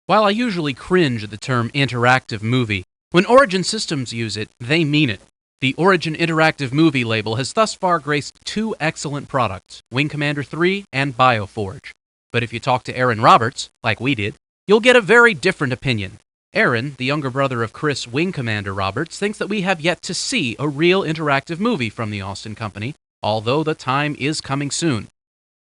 While I usually cringe at the term interactive movie, when Origin Systems use it, they mean it. The Origin Interactive Movie label has thus far graced two excellent products, Wing Commander 3 and BioForge. But if you talk to Aaron Roberts, like we did, you'll get a very different opinion. Aaron, the younger brother of Chris Wing Commander Roberts, thinks that we have yet to see a real interactive movie from the Austin Company, although the time is coming soon.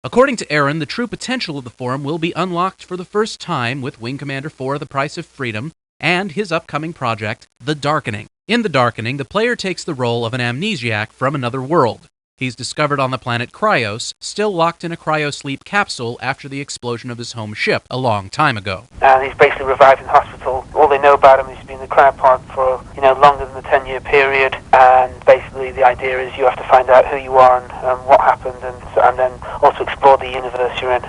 According to Aaron, the true potential of the forum will be unlocked for the first time with Wing Commander 4 The Price of Freedom and his upcoming project, The Darkening. In The Darkening, the player takes the role of an amnesiac from another world. He's discovered on the planet Cryos, still locked in a cryosleep capsule after the explosion of his home ship a long time ago. And he's basically revived in hospital. All they know about him is he's been in the cryopod for, longer than the 10-year period. And basically the idea is you have to find out who you are and what happened, and then also explore the universe you're in.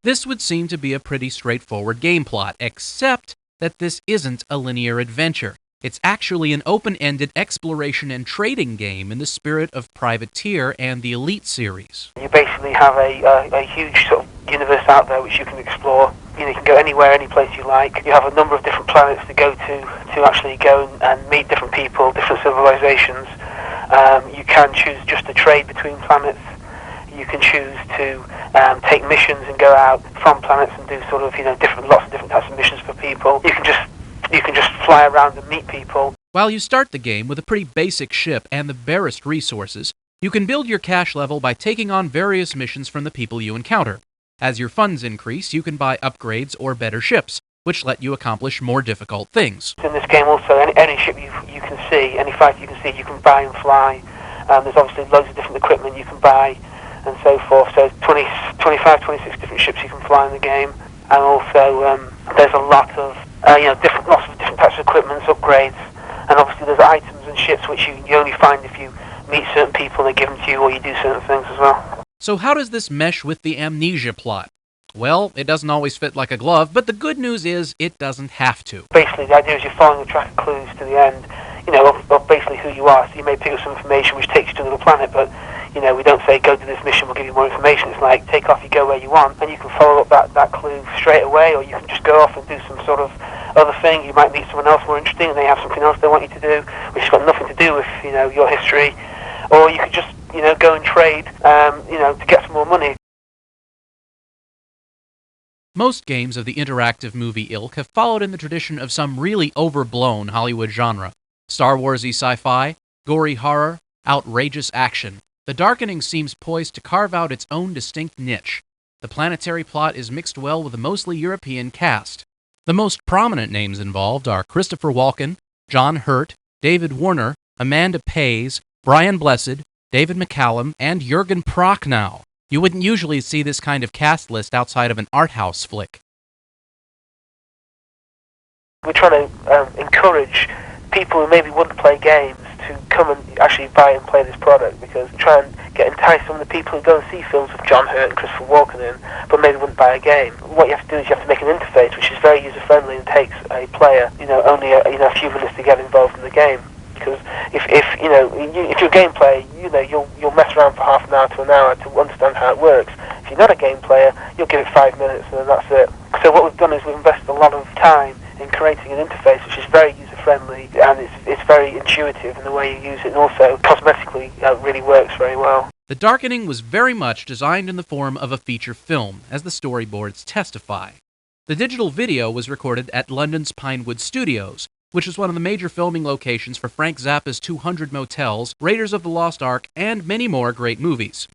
This would seem to be a pretty straightforward game plot, except that this isn't a linear adventure. It's actually an open-ended exploration and trading game in the spirit of Privateer and the Elite series. You basically have a huge sort of universe out there which you can explore. You can go anywhere, any place you like. You have a number of different planets to go to actually go and meet different people, different civilizations. You can choose just to trade between planets. You can choose to take missions and go out from planets and do sort of lots of different types of missions for people. You can just fly around and meet people. While you start the game with a pretty basic ship and the barest resources, you can build your cash level by taking on various missions from the people you encounter. As your funds increase, you can buy upgrades or better ships, which let you accomplish more difficult things. In this game also, any ship you can see, any fighter you can see, you can buy and fly. There's obviously loads of different equipment you can buy and so forth. So 25, 26 different ships you can fly in the game. And also there's a lot of lots of different types of equipment, upgrades, and obviously there's items and ships which you only find if you meet certain people, they give them to you, or you do certain things as well. So how does this mesh with the amnesia plot? Well, it doesn't always fit like a glove, but the good news is it doesn't have to. Basically, the idea is you're following a track of clues to the end, of basically who you are. So you may pick up some information which takes you to another planet, but we don't say go to this mission, we'll give you more information. It's like take off, you go where you want, and you can follow up that clue straight away, or you can just go off and do some sort of other thing. You might meet someone else more interesting and they have something else they want you to do, which has got nothing to do with your history, or you could just go and trade to get some more money. Most games of the interactive movie ilk have followed in the tradition of some really overblown Hollywood genre. Star Wars-y sci-fi, gory horror, outrageous action. The Darkening seems poised to carve out its own distinct niche. The planetary plot is mixed well with a mostly European cast. The most prominent names involved are Christopher Walken, John Hurt, David Warner, Amanda Pays, Brian Blessed, David McCallum, and Jürgen Prochnow. You wouldn't usually see this kind of cast list outside of an art house flick. We're trying to encourage people who maybe wouldn't play games to come and actually buy and play this product, because try and entice some of the people who go and see films with John Hurt and Christopher Walken in, but maybe wouldn't buy a game. What you have to do is you have to make an interface which is very user-friendly and takes a player, only a few minutes to get involved in the game. Because if you're a game player, you'll mess around for half an hour to an hour to understand how it works. If you're not a game player, you'll give it 5 minutes and then that's it. So what we've done is we've invested a lot of time in creating an interface which is very user-friendly, and it's very intuitive in the way you use it, and also cosmetically really works very well. The Darkening was very much designed in the form of a feature film, as the storyboards testify. The digital video was recorded at London's Pinewood Studios, which is one of the major filming locations for Frank Zappa's 200 Motels, Raiders of the Lost Ark, and many more great movies.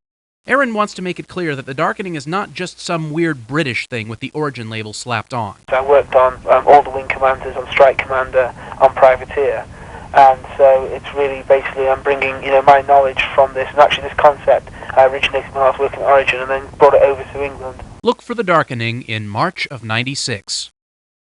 Aaron wants to make it clear that The Darkening is not just some weird British thing with the Origin label slapped on. I worked on all the Wing Commanders, on Strike Commander, on Privateer, and so it's really basically I'm bringing my knowledge from this, and actually this concept originated when I was working at Origin and then brought it over to England. Look for The Darkening in March of '96.